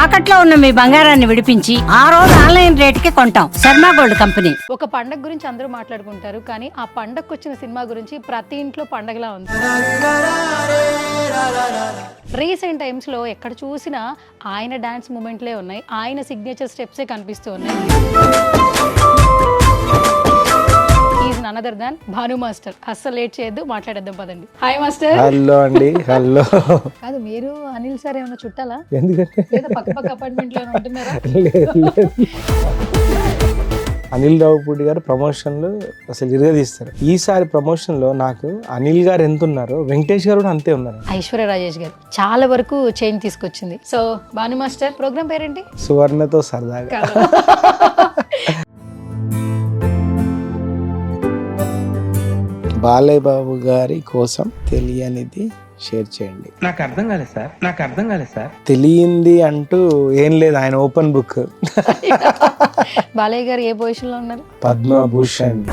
తాకట్లో ఉన్న మీ బంగారాన్ని విడిపించి ఆ రోజు ఆన్లైన్ రేటుకి కొంటాం. Sharma gold company. ఒక పండగ గురించి అందరూ మాట్లాడుకుంటారు, కానీ ఆ పండగకు వచ్చిన సినిమా గురించి ప్రతి ఇంట్లో పండగలా ఉంది. రీసెంట్ టైమ్స్ లో ఎక్కడ చూసినా ఆయన డాన్స్ మూమెంట్లే ఉన్నాయి, ఆయన సిగ్నేచర్ స్టెప్సే కనిపిస్తూ ఉన్నాయి. None other than Bhanu master. అస్సలు లేట్ చేయొద్దు, మాట్లాడేద్దాం పదండి. Hi master. హలో అండి. హలో. కాదు, మీరు అనిల్ సార్ ఏమైనా చుట్టాలా? ఎందుకంటే లేదా పక్క పక్క అపార్ట్మెంట్ లో ఉంటున్నారా? అనిల్ రావుపూడి గారు ప్రమోషన్లు అసలు ఇరగదీస్తారు. ఈసారి ప్రమోషన్ లో నాకు అనిల్ గారు ఎంత ఉన్నారో వెంకటేష్ గారు కూడా అంతే ఉన్నారు. ఐశ్వర్య రాజేష్ గారు చాలా వరకు చేంజ్ తీసుకొచ్చింది. సో భాను మాస్టర్, ప్రోగ్రామ్ పేరేంటి? సువర్ణతో సరదాగా. బాలయ్య బాబు గారి కోసం తెలియనిది షేర్ చేయండి. నాకు అర్థం కాలేదు సార్. తెలియంది అంటూ ఏం లేదు, ఆయన ఓపెన్ బుక్. బాలయ్య గారు ఏ పొజిషన్ లో ఉన్నారు? పద్మభూషణ్.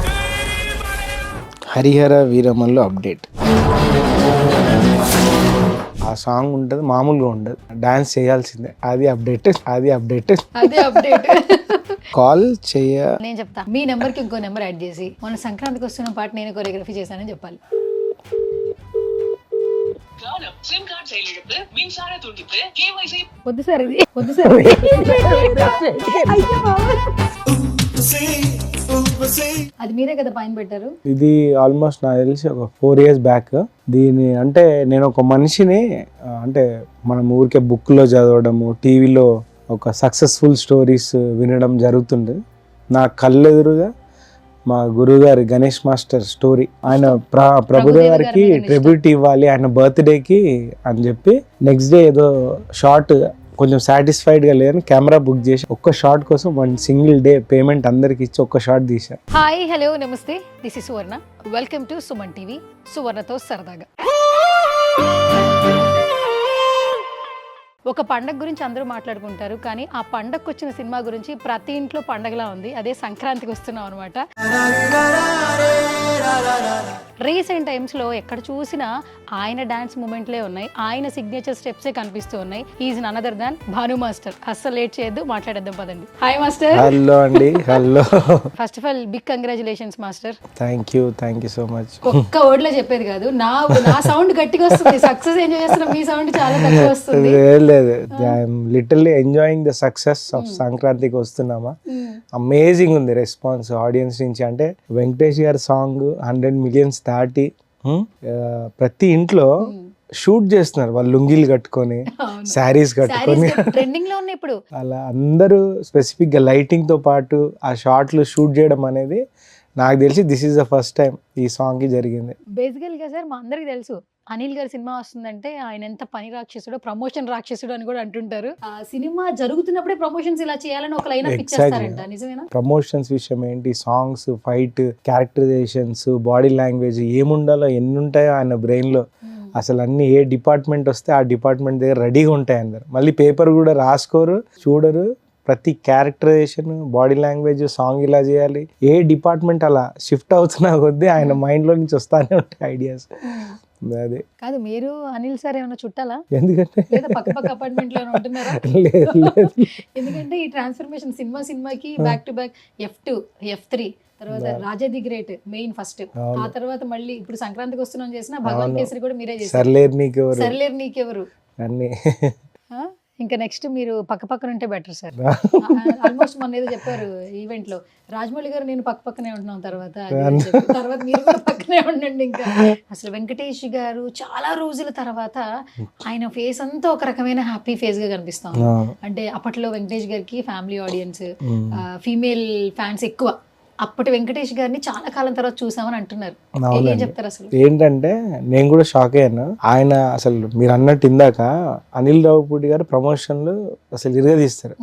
హరిహర వీరమల్లో అప్డేట్. ఆ సాంగ్ ఉంటుంది, మామూలుగా ఉండదు, డాన్స్ చేయాల్సిందే. అది అప్డేట్. కాల్ చేయ. నేను చెప్తా, మీ నెంబర్ కి ఇంకో నెంబర్ యాడ్ చేసి మన సంక్రాంతికి వస్తున్న పాట నేను కొరియోగ్రఫీ చేశానని చెప్పాలి. వద్దు సార్, అది మీరే కదా పైన పెట్టారు. ఇది ఆల్మోస్ట్ నాకు తెలిసి ఒక 4 years బ్యాక్. దీని అంటే నేను ఒక మనిషిని, అంటే మనం ఊరికే బుక్లో చదవడము, టీవీలో ఒక సక్సెస్ఫుల్ స్టోరీస్ వినడం జరుగుతుంది. నా కళ్ళెదురుగా మా గురువుగారి గణేష్ మాస్టర్ స్టోరీ, ఆయన ప్రభుదేవ్ గారికి ట్రిబ్యూట్ ఇవ్వాలి ఆయన బర్త్డేకి అని చెప్పి నెక్స్ట్ డే ఏదో షార్ట్ కొంచెం సాటిస్ఫైడ్గా లేదని కెమెరా బుక్ చేసి ఒక్క షార్ట్ కోసం 1 single day పేమెంట్ అందరికి ఇచ్చి ఒక్క షార్ట్ తీసా. హాయ్, హలో, నమస్తే. This is Suvarna. Welcome to Suman TV, సువర్ణతో సరదాగా. ఒక పండగ గురించి అందరూ మాట్లాడుకుంటారు, కానీ ఆ పండగకు వచ్చిన సినిమా గురించి ప్రతి ఇంట్లో పండగలా ఉంది. అదే సంక్రాంతికి వస్తున్నాం అనమాట. రీసెంట్ టైమ్స్ లో ఎక్కడ చూసినా ఆయన డాన్స్ మూమెంట్లే ఉన్నాయి, ఆయన సిగ్నేచర్ స్టెప్సే కనిపిస్తూ ఉన్నాయి. Is none other than Bhanu master. అస్సలు లేట్ చేయొద్దు, మాట్లాడేద్దాం పదండి. Hi master. హలో అండి. Hello. First of all big congratulations master. Thank you so much. ఒక్క వర్డ్ లో చెప్పేది కాదు, నా సౌండ్ గట్టిగా వస్తుంది. సక్సెస్ ఎంజాయ్ చేస్తున్నా, మీ సౌండ్ చాలా తక్కువ వస్తుంది. లేదు, I'm literally enjoying the success of సంక్రాంతికి వస్తున్నామా. అమేజింగ్ ఉంది రెస్పాన్స్ ఆడియన్స్ నుంచి. అంటే వెంకటేష్ గారి సాంగ్ 100 million దాటి ప్రతి ఇంట్లో షూట్ చేస్తున్నారు వాళ్ళు, లుంగీలు కట్టుకొని, శారీస్ కట్టుకొని. ట్రెండింగ్ లో ఉన్నాయి ఇప్పుడు. అలా అందరూ స్పెసిఫిక్ గా లైటింగ్ తో పాటు ఆ షార్ట్లు షూట్ చేయడం అనేది నాకు తెలిసి this is the first time ఈ సాంగ్ కి జరిగింది. బేసికల్ గా సార్, మా అందరికి తెలుసు అనిల్ గారి సినిమా వస్తుందంటే ఆయన ఎంత పని రాక్షసుడో, ప్రమోషన్ రాక్షసుడు అని కూడా అంటుంటారు. ఆ సినిమా జరుగుతున్నప్పుడే ప్రమోషన్స్ ఇలా చేయాలని ఒక లైన్ అప్ ఇచ్చేస్తారంట, నిజమేనా? ప్రమోషన్స్ విషయం ఏంటి, songs, fight, characterisations, body language ఏముండాలో ఎన్ని ఉంటాయో ఆయన బ్రెయిన్ లో. అసలు అన్ని ఏ డిపార్ట్మెంట్ వస్తే ఆ డిపార్ట్మెంట్ దగ్గర రెడీగా ఉంటాయి అందరు. మళ్ళీ పేపర్ కూడా రాసుకోరు, చూడరు. ప్రతి క్యారెక్టరైజేషన్, బాడీ లాంగ్వేజ్, సాంగ్ ఇలా చేయాలి. ఏ డిపార్ట్మెంట్ అలా షిఫ్ట్ అవుతున్నా కొద్దీ ఆయన మైండ్ లో నుంచి వస్తానే ఉంటాయి ఐడియాస్. అదే కాదు, మీరు అనిల్ సార్ ఏమైనా చుట్టాలా? ఎందుకంటే లేదా పక్క పక్క అపార్ట్మెంట్ లో ఉంటున్నారా? ఎందుకంటే ఈ ట్రాన్స్ఫర్మేషన్ సినిమాకి back to back F2, F3 తర్వాత రాజా ది గ్రేట్ మెయిన్ ఫస్ట్, ఆ తర్వాత మళ్ళీ ఇప్పుడు సంక్రాంతికి వస్తున్నాం చేసిన భగవాన్ కేసరి కూడా మీరే చేశారు. సర్లేరు నీకెవరు అన్ని. ఇంకా నెక్స్ట్ మీరు పక్క పక్కన ఉంటే బెటర్ సార్. ఆల్మోస్ట్ మొన్న ఏదో చెప్పారు ఈవెంట్ లో, రాజమౌళి గారు నేను పక్క పక్కనే ఉంటున్నాం, తర్వాత మీరు కూడా పక్కనే ఉండండి. ఇంకా అసలు వెంకటేష్ గారు చాలా రోజుల తర్వాత ఆయన ఫేస్ అంతా ఒక రకమైన హ్యాపీ ఫేస్ గా కనిపిస్తాం. అంటే అప్పట్లో వెంకటేష్ గారికి ఫ్యామిలీ ఆడియన్స్, ఫీమేల్ ఫ్యాన్స్ ఎక్కువ. అప్పటి వెంకటేష్ గారిని చాలా కాలం తర్వాత చూసామని అంటున్నారు. ఏం చెప్తారు అసలు? ఏంటంటే నేను కూడా షాక్ అయ్యాను. ఆయన అసలు మీరు అన్నట్టు ఇందాక అనిల్ రావుపూడి గారు ప్రమోషన్లు అసలు ఇరగదీస్తారు.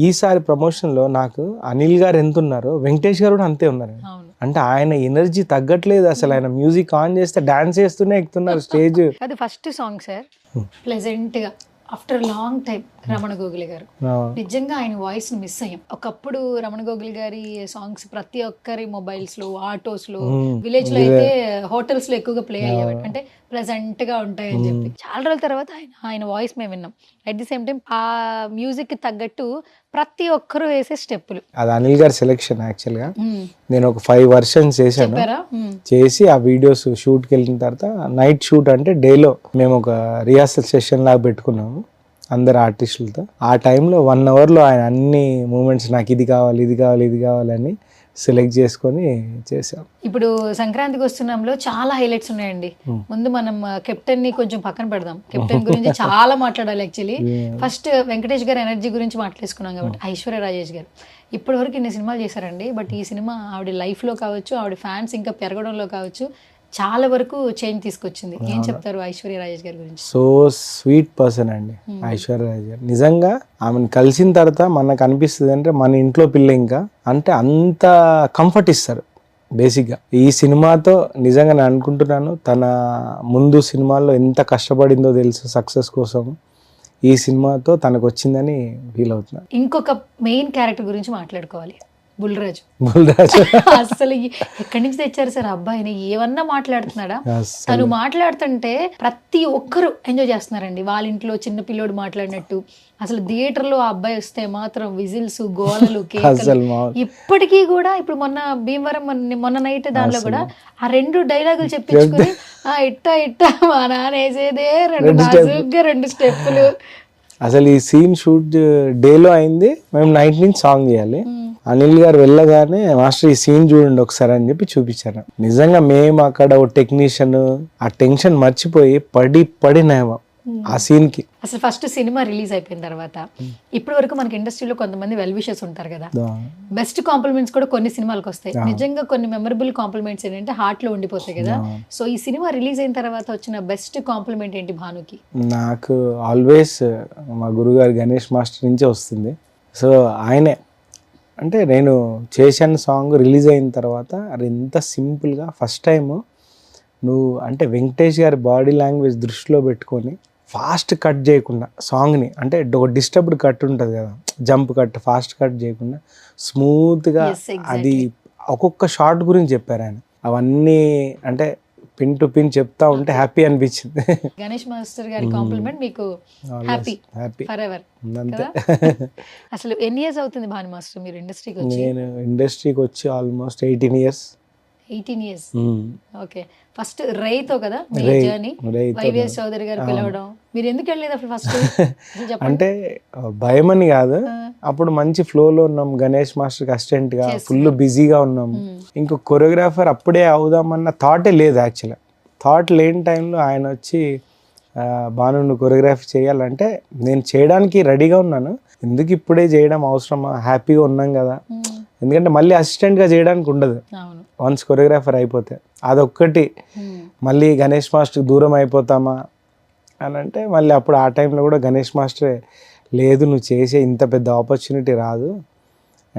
ఈసారి ప్రమోషన్ లో నాకు అనిల్ గారు ఎంత ఉన్నారో వెంకటేష్ గారు కూడా అంతే ఉన్నారు. అంటే ఆయన ఎనర్జీ తగ్గట్లేదు అసలు. ఆయన మ్యూజిక్ ఆన్ చేస్తే డాన్స్ చేస్తూనే ఎక్కుతున్నారు స్టేజ్. అది ఫస్ట్ సాంగ్ సార్, ప్లెజెంట్ గా ఆఫ్టర్ లాంగ్ టైం రమణ గోగులి గారు. నిజంగా ఆయన వాయిస్ ని మిస్ అయ్యాం. ఒకప్పుడు రమణ గోగులి గారి సాంగ్స్ ప్రతి ఒక్కరి మొబైల్స్ లో, ఆటోస్ లో, విలేజ్ లో అయితే హోటల్స్ లో ఎక్కువగా ప్లే అయ్యేవి. అంటే ప్రెసెంట్ గా ఉంటాయని చెప్పి చాలా రోజుల తర్వాత ఆయన వాయిస్ మేము విన్నాం. అట్ ది సేమ్ టైం ఆ మ్యూజిక్ కి తగ్గట్టు ప్రతి ఒక్కరు వేసే స్టెప్పులు. అది అనిల్ గారి సెలెక్షన్ యాక్చువల్గా. నేను ఒక 5 వర్షన్స్ చేశాను. చేసి ఆ వీడియోస్ షూట్కి వెళ్ళిన తర్వాత నైట్ షూట్ అంటే డేలో మేము ఒక రిహార్సల్ సెషన్ లాగా పెట్టుకున్నాము అందరు ఆర్టిస్టులతో. ఆ టైంలో 1 అవర్లో ఆయన అన్ని మూమెంట్స్ నాకు ఇది కావాలి, ఇది కావాలి, ఇది కావాలని సెలెక్ట్ చేసుకొని చేసాం. ఇప్పుడు సంక్రాంతికి వస్తున్నాంలో చాలా హైలైట్స్ ఉన్నాయండి. ముందు మనం కెప్టెన్ ని కొంచెం పక్కన పెడదాం. కెప్టెన్ గురించి చాలా మాట్లాడాలి యాక్చువల్లీ. ఫస్ట్ వెంకటేష్ గారు ఎనర్జీ గురించి మాట్లాడుకున్నాం కాబట్టి ఐశ్వర్య రాజేష్ గారు ఇప్పటి వరకు ఇన్ని సినిమాలు చేశారండి. బట్ ఈ సినిమా ఆవిడ లైఫ్ లో కావచ్చు, ఆవిడ ఫ్యాన్స్ ఇంకా పెరగడంలో కావచ్చు చాలా వరకు చేంజ్ తీసుకొచ్చింది. ఏం చెప్తారు ఐశ్వర్య రాజేష్ గారి గురించి? సో స్వీట్ పర్సన్ అండి ఐశ్వర్య రాజేష్ గారు. నిజంగా ఆమెను కలిసిన తర్వాత మనకు అనిపిస్తుంది అంటే మన ఇంట్లో పిల్ల ఇంకా అంటే అంత కంఫర్ట్ ఇస్తారు బేసిక్గా. ఈ సినిమాతో నిజంగా నేను అనుకుంటున్నాను తన ముందు సినిమాల్లో ఎంత కష్టపడిందో తెలుసు సక్సెస్ కోసం. ఈ సినిమాతో తనకు వచ్చిందని ఫీల్ అవుతున్నాను. ఇంకొక మెయిన్ క్యారెక్టర్ గురించి మాట్లాడుకోవాలి, బుల్రాజు. అసలు ఎక్కడి నుంచి తెచ్చారు సార్ అబ్బాయిని? ఏమన్నా మాట్లాడుతున్నాడా? తను మాట్లాడుతుంటే ప్రతి ఒక్కరు ఎంజాయ్ చేస్తున్నారండి. వాళ్ళ ఇంట్లో చిన్న పిల్లోడు మాట్లాడినట్టు. అసలు థియేటర్ లో ఆ అబ్బాయి వస్తే మాత్రం విజిల్స్, గోలలు, కేకలు. ఇప్పటికీ కూడా ఇప్పుడు మొన్న భీమవరం మొన్న నైట్ దానిలో కూడా ఆ 2 డైలాగులు చెప్పించుకుని ఇట్టా ఇట్టా మా నాన్న వేసేదే 2 స్టెప్పులు. అసలు ఈ సీన్ షూట్ డేలో అయింది, మేము నైట్ నుంచి సాంగ్ చేయాలి. అనిల్ గారు వెళ్ళగానే మాస్టర్ ఈ సీన్ చూడండి ఒకసారి అని చెప్పి చూపించాను. నిజంగా మేము అక్కడ ఒక టెక్నీషియన్ ఆ టెన్షన్ మర్చిపోయి పడి నేమో ఆ సీన్ కి. అసలు ఫస్ట్ సినిమా రిలీజ్ అయిపోయిన తర్వాత ఇప్పటి వరకు మనకి ఇండస్ట్రీలో కొంతమంది వెల్ విషర్స్ ఉంటారు కదా, బెస్ట్ కాంప్లిమెంట్స్ కూడా కొన్ని సినిమాలకు వస్తాయి. నిజంగా కొన్ని మెమరబుల్ కాంప్లిమెంట్స్ ఏంటంటే హార్ట్ లో ఉండిపోతాయి కదా. సో ఈ సినిమా రిలీజ్ అయిన తర్వాత వచ్చిన బెస్ట్ కాంప్లిమెంట్ ఏంటి భానుకి? నాకు ఆల్వేస్ మా గురుగారు గణేష్ మాస్టర్ నుంచే వస్తుంది. సో ఆయనే అంటే నేను చేశాను సాంగ్ రిలీజ్ అయిన తర్వాత అది ఎంత సింపుల్గా ఫస్ట్ టైం నువ్వు అంటే వెంకటేష్ గారి బాడీ లాంగ్వేజ్ దృష్టిలో పెట్టుకొని ఫాస్ట్ కట్ చేయకుండా సాంగ్ని, అంటే ఒక డిస్టర్బ్డ్ కట్ ఉంటుంది కదా, జంప్ కట్, ఫాస్ట్ కట్ చేయకుండా స్మూత్గా అది ఒక్కొక్క షార్ట్ గురించి చెప్పారు ఆయన. అవన్నీ అంటే పిన్ టు పిన్ చెప్తా ఉంటే హ్యాపీ అనిపించింది. గణేష్ మాస్టర్ గారి కాంప్లిమెంట్ మీకు హ్యాపీ ఫరెవర్. అంతే. అసలు ఎన్ని ఇయర్స్ అవుతుంది భాను మాస్టర్ మీరు ఇండస్ట్రీకి వచ్చి? నేను ఇండస్ట్రీకి వచ్చి almost 18 years. 18 years. Okay. First రైతో కదా మీ జర్నీ, వైవిఎస్ చౌదరి గారు పిలవడం. మీరు ఎందుకు వెళ్ళలేదు అప్పుడు ఫస్ట్? అంటే భయమని కాదు, అప్పుడు మంచి ఫ్లోలో ఉన్నాం, గణేష్ మాస్టర్ అసిస్టెంట్ గా ఫుల్ బిజీగా ఉన్నాం. ఇంకో కొరియోగ్రాఫర్ అప్పుడే అవుదామన్న థాటే లేదు. యాక్చువల్గా థాట్ లేని టైంలో ఆయన వచ్చి భాను నువ్వు కొరియోగ్రఫీ చేయాలంటే నేను చేయడానికి రెడీగా ఉన్నాను, ఎందుకు ఇప్పుడే చేయడం అవసరమా, హ్యాపీగా ఉన్నాం కదా. ఎందుకంటే మళ్ళీ అసిస్టెంట్గా చేయడానికి ఉండదు వన్స్ కొరియోగ్రాఫర్ అయిపోతే. అదొక్కటి మళ్ళీ గణేష్ మాస్టర్ దూరం అయిపోతామా అని అంటే మళ్ళీ అప్పుడు ఆ టైంలో కూడా గణేష్ మాస్టరే లేదు నువ్వు చేసే ఇంత పెద్ద ఆపర్చునిటీ రాదు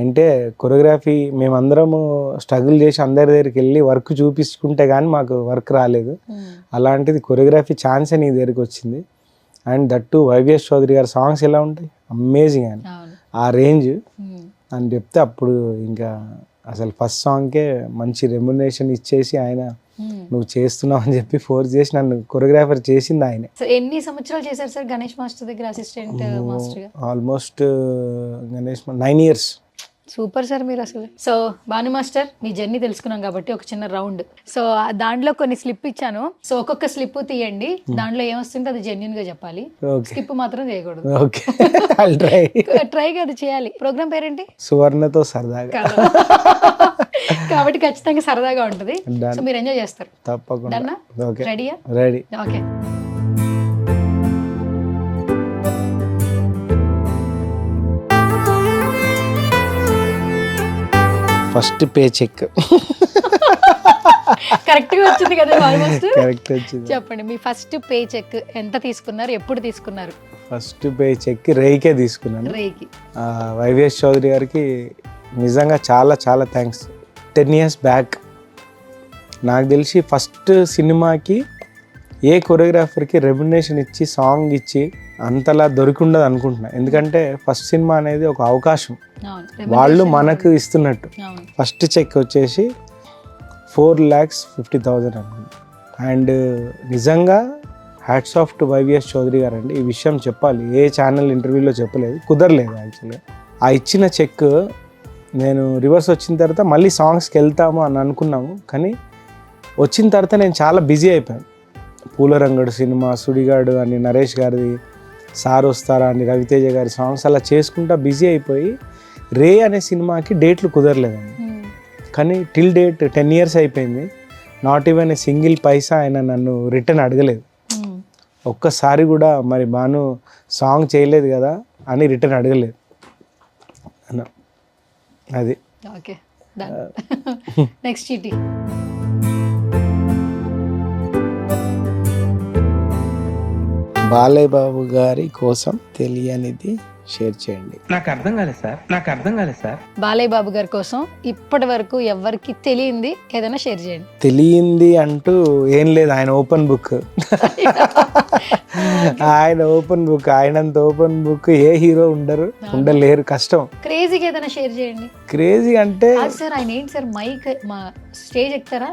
అంటే, కొరియోగ్రఫీ మేమందరము స్ట్రగుల్ చేసి అందరి దగ్గరికి వెళ్ళి వర్క్ చూపించుకుంటే కానీ మాకు వర్క్ రాలేదు, అలాంటిది కొరియోగ్రఫీ ఛాన్సే నీ దగ్గరికి వచ్చింది. అండ్ దట్టు వైవిఎస్ చౌదరి గారి సాంగ్స్ ఎలా ఉంటాయి, అమేజింగ్ అని ఆ రేంజ్ అని చెప్తే అప్పుడు ఇంకా అసలు ఫస్ట్ సాంగ్కే మంచి రెమ్యునరేషన్ ఇచ్చేసి ఆయన నువ్వు చేస్తున్నావు అని చెప్పి ఫోర్స్ చేసి నన్ను కొరియోగ్రాఫర్ చేసింది ఆయన. ఎన్ని సంవత్సరాలు చేశారు సార్ గణేష్ మాస్టర్ దగ్గర assistant master? Almost Ganesh 9 years. Super sir మీరు అసలు. సో భాను మాస్టర్ మీ జర్నీ తెలుసుకున్నాం కాబట్టి ఒక చిన్న రౌండ్. సో దాంట్లో కొన్ని స్లిప్ ఇచ్చాను. సో ఒక్కొక్క స్లిప్ తీయండి, దాంట్లో ఏమొస్తుందో అది జెన్యున్ గా చెప్పాలి, స్కిప్ మాత్రం చేయకూడదు. ట్రై కాదు చేయాలి. ప్రోగ్రామ్ పేరేంటి? సువర్ణతో సరదాగా. కాబట్టి ఖచ్చితంగా సరదాగా ఉంటుంది. సో మీరు ఎంజాయ్ చేస్తారు తప్పకుండా. రెడీయా? Ready. Okay. First paycheck correct గా వచ్చింది కదా ఆల్మోస్ట్. కరెక్ట్ వచ్చింది. చెప్పండి మీ ఫస్ట్ పే చెక్ ఎంత తీసుకున్నారు, ఎప్పుడు తీసుకున్నారు? ఫస్ట్ పే చెక్ రేయికే తీసుకున్నాను. రేయికి. వైవిఎస్ చౌదరి గారికి నిజంగా చాలా చాలా థ్యాంక్స్. 10 years బ్యాక్ నాకు తెలిసి ఫస్ట్ సినిమాకి ఏ కొరియోగ్రాఫర్కి రెమ్యునరేషన్ ఇచ్చి సాంగ్ ఇచ్చి అంతలా దొరికిండదు అనుకుంటున్నా. ఎందుకంటే ఫస్ట్ సినిమా అనేది ఒక అవకాశం, అవును, వాళ్ళు మనకు ఇస్తున్నట్టు. అవును. ఫస్ట్ చెక్ వచ్చేసి 4,50,000 అనుకుంటా. అండ్ నిజంగా hats off to Y V S Chowdary గారు అండి. ఈ విషయం చెప్పాలి, ఏ ఛానల్ ఇంటర్వ్యూలో చెప్పలేదు, కుదరలేదు యాక్చువల్గా. ఆ ఇచ్చిన చెక్ నేను రివర్స్ వచ్చిన తర్వాత మళ్ళీ సాంగ్స్కి వెళ్తాము అని అనుకున్నాము, కానీ వచ్చిన తర్వాత నేను చాలా బిజీ అయిపోయాను. పూలరంగడు సినిమా, సుడిగాడు అని నరేష్ గారిది, సార్ వస్తారా అని రవితేజ గారి సాంగ్స్ అలా చేసుకుంటా బిజీ అయిపోయి రే అనే సినిమాకి డేట్లు కుదరలేదండి. కానీ టిల్ డేట్ 10 years అయిపోయింది, నాట్ ఈవెన్ ఏ సింగిల్ పైసా ఆయన నన్ను రిటర్న్ అడగలేదు. ఒక్కసారి కూడా మరి బాను సాంగ్ చేయలేదు కదా అని రిటర్న్ అడగలేదు అన్న. అది ఓకే, నెక్స్ట్ చీటీ. బాలయ్య బాబు గారి కోసం తెలియనిది షేర్ చేయండి. నాకు అర్థం కాలేదు సార్. బాలయ్య బాబు గారి కోసం ఇప్పటి వరకు ఎవరికి తెలియంది ఏదైనా షేర్ చేయండి. తెలియంది అంటూ ఏం లేదు, ఆయన ఓపెన్ బుక్. ఆయన ఓపెన్ బుక్, ఆయనంత ఓపెన్ బుక్ ఏ హీరో ఉండలేరు, కష్టం. క్రేజీగా ఏదైనా షేర్ చేయండి. క్రేజీ అంటే సార్ ఆయన ఏంటి సార్, మైక్ మా స్టేజ్ ఎక్కుతారా,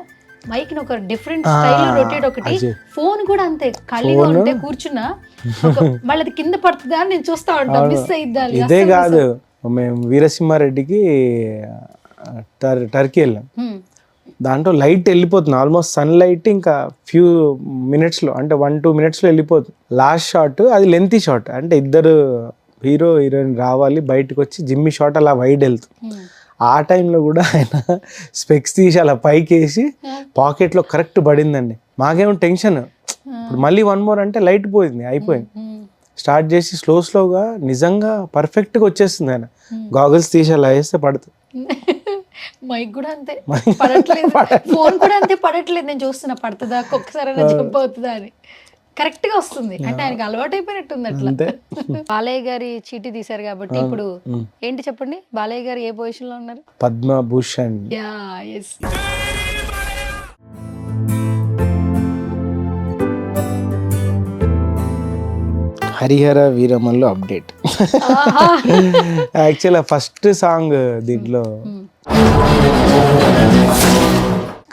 మైక్ ని ఒక డిఫరెంట్ స్టైల్ రొటేట్, ఒకటి ఫోన్ కూడా అంతే ఖాళీగా ఉంటే కూర్చున్నా మళ్ళీ అది కింద పడుతుందా అని నేను చూస్తా ఉంటా, మిస్ అయిద్దా. ఇదే కాదు, మేము వీరసింహారెడ్డికి టర్కీ వెళ్ళాం, దాంట్లో లైట్ వెళ్ళిపోతుంది, ఆల్మోస్ట్ సన్ లైట్ ఇంకా ఫ్యూ మినిట్స్లో, అంటే 1-2 minutesలో వెళ్ళిపోతుంది. లాస్ట్ షాట్ అది లెంతీ షాట్, అంటే ఇద్దరు హీరో హీరోయిన్ రావాలి, బయటకు వచ్చి జిమ్మి షాట్ అలా వైడ్ వెళ్తుంది. ఆ టైంలో కూడా ఆయన స్పెక్స్ తీసి అలా పైకి వేసి పాకెట్లో కరెక్ట్ పడిందండి. మాకేమో టెన్షన్, ఇప్పుడు మళ్ళీ 1 more అంటే లైట్ పోయింది, అయిపోయింది. స్టార్ట్ చేసి స్లోగా నిజంగా పర్ఫెక్ట్గా వచ్చేస్తుంది. ఆయన గాగుల్స్ తీసి అలా వేస్తే పడుతుంది. మైక్ కూడా అంతే పడట్లేదు, ఫోన్ కూడా అంతే పడట్లేదు. నేను చూస్తున్నా పడుతుందా, ఒక్కసారి జంప్ అవుతుందా అని కరెక్ట్ గా వస్తుంది. అంటే ఆయనకి అలవాటు అయిపోయినట్టుంది అట్లా. బాలయ్య గారి చీటీ తీశారు కాబట్టి ఇప్పుడు ఏంటి చెప్పండి, బాలయ్య గారు ఏ పొజిషన్ లో ఉన్నారు? పద్మభూషణ్. హరిహర వీరమల్లు అప్డేట్. యాక్చువల్గా ఫస్ట్ సాంగ్ దీంట్లో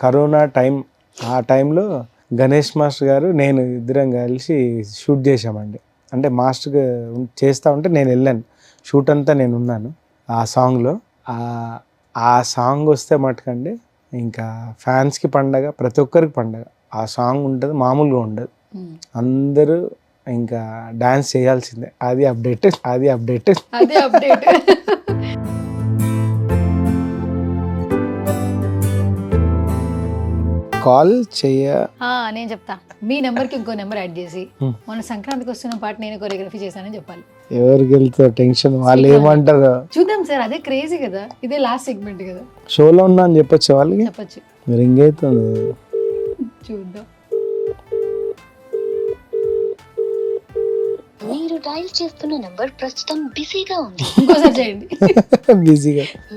కరోనా టైం, ఆ టైంలో గణేష్ మాస్టర్ గారు నేను ఇద్దరం కలిసి షూట్ చేసామండి. అంటే మాస్టర్ చేస్తూ ఉంటే నేను వెళ్ళాను, షూట్ అంతా నేను ఉన్నాను ఆ సాంగ్లో. ఆ సాంగ్ వస్తే మటుకండి ఇంకా ఫ్యాన్స్కి పండగ, ప్రతి ఒక్కరికి పండగ. ఆ సాంగ్ ఉంటుంది, మామూలుగా ఉండదు, అందరూ ఇంకా డాన్స్ చేయాల్సిందే. అది అప్డేట్. కాల్ నేను చెప్తా, మీ నెంబర్కి ఇంకో నెంబర్ యాడ్ చేసి మన సంక్రాంతికి వస్తున్న పాట నేను కొరియోగ్రఫీ చేశానని చెప్పాలి. ఎవరికి వెళ్తారు టెన్షన్, వాళ్ళు ఏమంటారు చూద్దాం సార్. అదే క్రేజీ కదా, ఇదే లాస్ట్ సెగ్మెంట్ కదా, షోలో ఉన్నా అని చెప్పొచ్చు వాళ్ళకి. చెప్పచ్చు, రింగ్ అవుతుంది, చూద్దాం. మీరు డయల్ చేస్తున్న నంబర్ ప్రస్తుతం బిజీగా ఉంది. ఇంకోసారి చేయండి.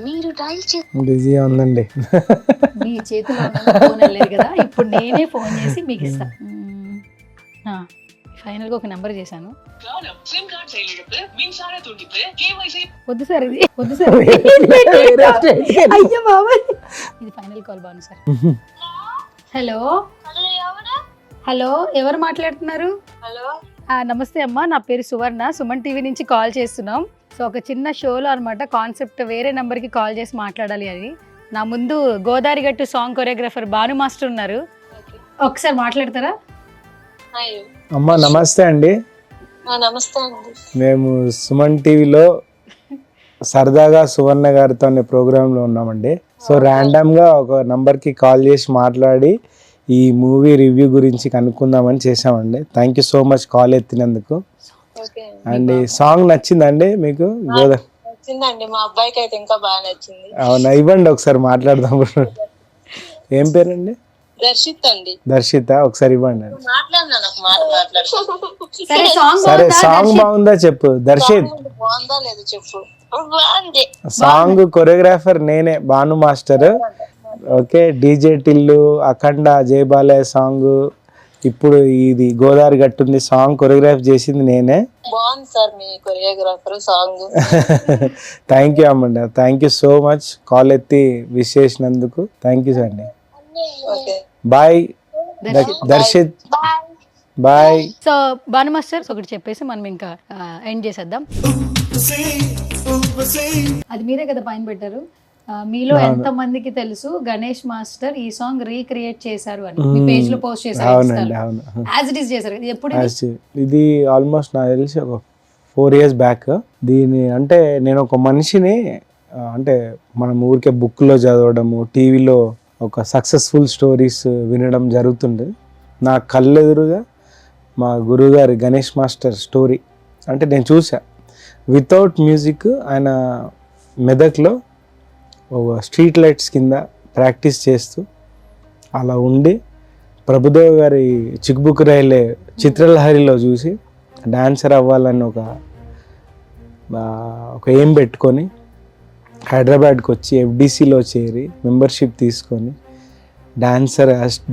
మీరు డయల్ బిజీగా ఉందండి. మీ చేతిలో ఫోన్ వెళ్ళలేదు కదా, ఇప్పుడు నేనే ఫోన్ చేసి మీకు ఇస్తా. ఫైనల్ గా ఒక నెంబర్ చేశాను. వద్దు సార్, అయ్యో బాబా, ఇది final call Banu sir. Hello, ఎవరు మాట్లాడుతున్నారు? నమస్తే అమ్మా, నా పేరు సువర్ణ, సుమన్ టీవీ నుంచి కాల్ చేస్తున్నాం. సో ఒక చిన్న షోలో అనమాట, కాన్సెప్ట్ వేరే నెంబర్కి కాల్ చేసి మాట్లాడాలి అని. నా ముందు గోదావరి గట్టు సాంగ్ కొరియోగ్రాఫర్ భాను మాస్టర్ ఉన్నారు, ఒకసారి మాట్లాడతారా? అమ్మా నమస్తే అండి. నమస్తే అండి. మేము సుమన్ టీవీలో సరదాగా సువర్ణ గారితో అనే ప్రోగ్రాంలో ఉన్నామండి. సో ర్యాండమ్గా ఒక నంబర్కి కాల్ చేసి మాట్లాడి ఈ మూవీ రివ్యూ గురించి కనుక్కుందామని చేసామండి. Thank you so much call ఎత్తినందుకు. అండ్ సాంగ్ నచ్చిందండి మీకు? నచ్చిందండి, మా అబ్బాయికి అయితే ఇంకా బాగా నచ్చింది. అవునా, ఇవ్వండి ఒకసారి మాట్లాడదాం. ఏం పేరండి? దర్శిత. ఒకసారి ఇవ్వండి. సరే, సాంగ్ బాగుందా చెప్పు దర్శిత్. సాంగ్ కొరియోగ్రాఫర్ నేనే, Bhanu master. Okay, DJ Tillu, Akhanda, Jai Balayya song, ఇప్పుడు ఇది గోదావరి గట్టుంది సాంగ్ కొరియోగ్రాఫ్ చేసింది నేనే. బాగుంది సార్ మీ కొరియోగ్రాఫర్ సాంగ్. థ్యాంక్ యూ అమ్మండి, thank you so much. Call ఎత్తి విష్ చేసినందుకు థ్యాంక్ యూ అండి. Okay bye Darshith, bye. So Bhanu master ఒకటి చెప్పేసి మనం ఇంకా ఎండ్ చేసేద్దాం. అది మీరే కదా పైన పెట్టారు. మీలో ఎంత మందికి తెలుసు గణేష్ మాస్టర్ ఈ సాంగ్ రీక్రియేట్ చేశారు అని మీ పేజ్ లో పోస్ట్ చేశారు. అవునండి, అవును. యాజ్ ఇట్ ఈస్ చేశారు. ఇది ఎప్పుడు ఇది? ఇది ఆల్మోస్ట్ నాకు తెలిసి ఒక 4 years బ్యాక్. దీని అంటే నేను ఒక మనిషిని అంటే మనం ఊరికే బుక్లో చదవడము, టీవీలో ఒక సక్సెస్ఫుల్ స్టోరీస్ వినడం జరుగుతుంది. నా కళ్ళెదురుగా మా గురువుగారి గణేష్ మాస్టర్ స్టోరీ అంటే నేను చూసా. వితౌట్ మ్యూజిక్ ఆయన మెదక్లో ఒక స్ట్రీట్ లైట్స్ కింద ప్రాక్టీస్ చేస్తూ అలా ఉండి ప్రభుదేవ్ గారి చిక్బుక్ రైలే చిత్రలహరిలో చూసి డాన్సర్ అవ్వాలని ఒక ఎయిమ్ పెట్టుకొని హైదరాబాద్కి వచ్చి ఎఫ్డిసిలో చేరి మెంబర్షిప్ తీసుకొని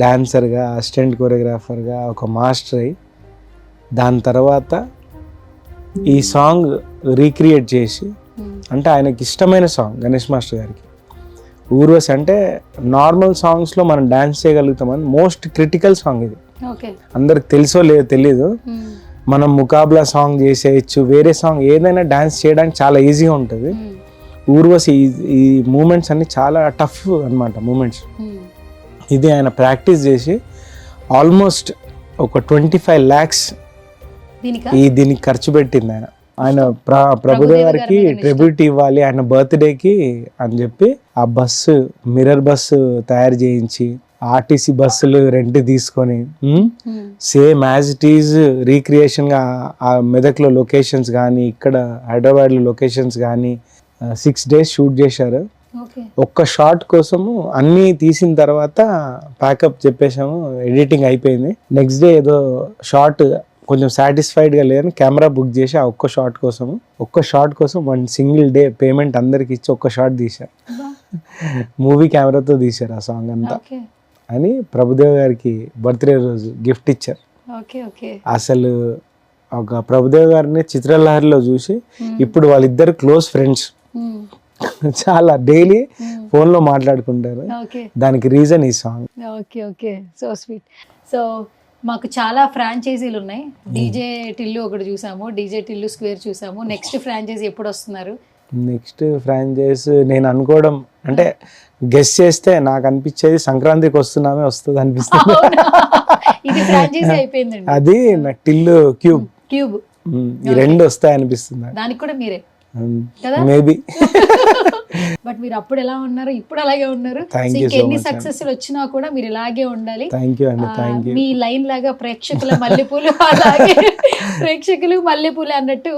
డాన్సర్గా అసిస్టెంట్ కొరియోగ్రాఫర్గా ఒక మాస్టర్ అయ్యి దాని తర్వాత ఈ సాంగ్ రీక్రియేట్ చేసి అంటే ఆయనకి ఇష్టమైన సాంగ్ గణేష్ మాస్టర్ గారికి ఊర్వశి అంటే నార్మల్ సాంగ్స్లో మనం డాన్స్ చేయగలుగుతామని మోస్ట్ క్రిటికల్ సాంగ్ ఇది. ఓకే, అందరికి తెలుసో లేదో తెలీదు. మనం ముకాబ్లా సాంగ్ చేసేయచ్చు, వేరే సాంగ్ ఏదైనా డాన్స్ చేయడానికి చాలా ఈజీగా ఉంటుంది. ఊర్వశి ఈ మూమెంట్స్ అన్ని చాలా టఫ్ అన్నమాట మూమెంట్స్. ఇది ఆయన ప్రాక్టీస్ చేసి ఆల్మోస్ట్ ఒక 25 lakhs దీనికి ఖర్చు పెట్టింది ఆయన. ఆయన ప్రభుదేవ్ గారికి ట్రిబ్యూట్ ఇవ్వాలి ఆయన బర్త్డేకి అని చెప్పి ఆ బస్సు మిర్రర్ బస్సు తయారు చేయించి ఆర్టీసీ బస్సులు రెంట్ తీసుకొని same as it is recreation గా ఆ మెదక్లో లొకేషన్స్ కానీ ఇక్కడ హైదరాబాద్లో లొకేషన్స్ కానీ 6 days షూట్ చేశారు. ఒక్క షాట్ కోసము అన్నీ తీసిన తర్వాత ప్యాకప్ చెప్పేసాము, ఎడిటింగ్ అయిపోయింది. నెక్స్ట్ డే ఏదో షార్ట్ కొంచెం సాటిస్ఫైడ్గా లేదని కెమెరా బుక్ చేసి ఆ ఒక్క షాట్ కోసం 1 single day పేమెంట్ అందరికి ఇచ్చి ఒక్క షాట్ తీశారు. మూవీ కెమెరాతో తీశారు ఆ సాంగ్ అంతా అని ప్రభుదేవ్ గారికి బర్త్డే రోజు గిఫ్ట్ ఇచ్చారు. అసలు ఒక ప్రభుదేవ్ గారిని చిత్రలహరిలో చూసి ఇప్పుడు వాళ్ళిద్దరు క్లోజ్ ఫ్రెండ్స్, చాలా డైలీ ఫోన్లో మాట్లాడుకుంటారు. దానికి రీజన్ ఈ song. Okay okay, so sweet. So మాకు చాలా ఫ్రాంచైజీలు ఉన్నాయి. డీజే టిల్లు ఒకటి చూసాము, డీజే టిల్లు స్క్వేర్ చూసాము. నెక్స్ట్ ఫ్రాంచైజీ ఎప్పుడు వస్తున్నారు? నెక్స్ట్ ఫ్రాంచైజ్ నేను అనుకోవడం అంటే గెస్ చేస్తే నాకు అనిపించేది సంక్రాంతికి వస్తుంది అనిపిస్తుంది. ఇది ఫ్రాంచైజీ అయిపోయిందండి. అది నాకు టిల్లు క్యూబ్ ఈ 2 వస్తాయి అనిపిస్తుంది. దానికి కూడా మీరే మేబీ. బట్ మీరు అప్పుడు ఎలా ఉన్నారు, ఇప్పుడు అలాగే ఉన్నారు. ఎన్ని సక్సెస్ వచ్చినా కూడా మీరు ఇలాగే ఉండాలి. మీ లైన్ లాగా ప్రేక్షకుల మల్లెపూలు అలాగే ప్రేక్షకులు మల్లెపూలు అన్నట్టు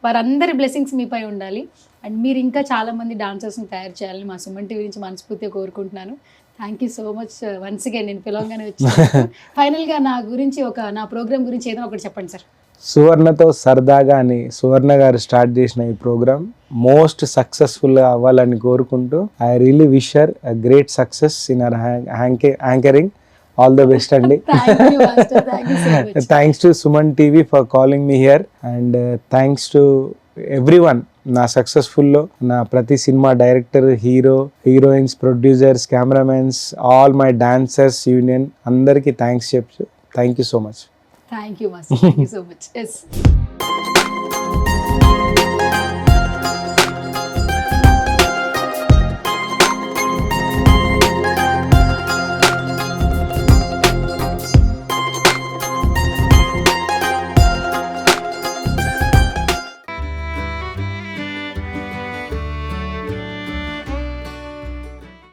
వారందరి బ్లెస్సింగ్స్ మీపై ఉండాలి. అండ్ మీరు ఇంకా చాలా మంది డాన్సర్స్ని తయారు చేయాలని మా సుమన్ టీవీ నుంచి మనస్ఫూర్తిగా కోరుకుంటున్నాను. Thank you so much once again నేను పిలవగానే వచ్చాను. ఫైనల్గా నా గురించి నా ప్రోగ్రామ్ గురించి ఏదో ఒకటి చెప్పండి సార్. సువర్ణతో సరదాగా అని సువర్ణ గారు స్టార్ట్ చేసిన ఈ ప్రోగ్రామ్ మోస్ట్ సక్సెస్ఫుల్గా అవ్వాలని కోరుకుంటూ I really wish her a great success in our anchoring. All the best అండి. Thanks to Suman TV for calling me here and thanks to everyone. నా సక్సెస్ఫుల్లో నా ప్రతి cinema director, heroines, producers, cameramens, all my dancers union అందరికీ థ్యాంక్స్ చెప్తూ thank you so much. Thank you, Master. Thank you so much. Yes.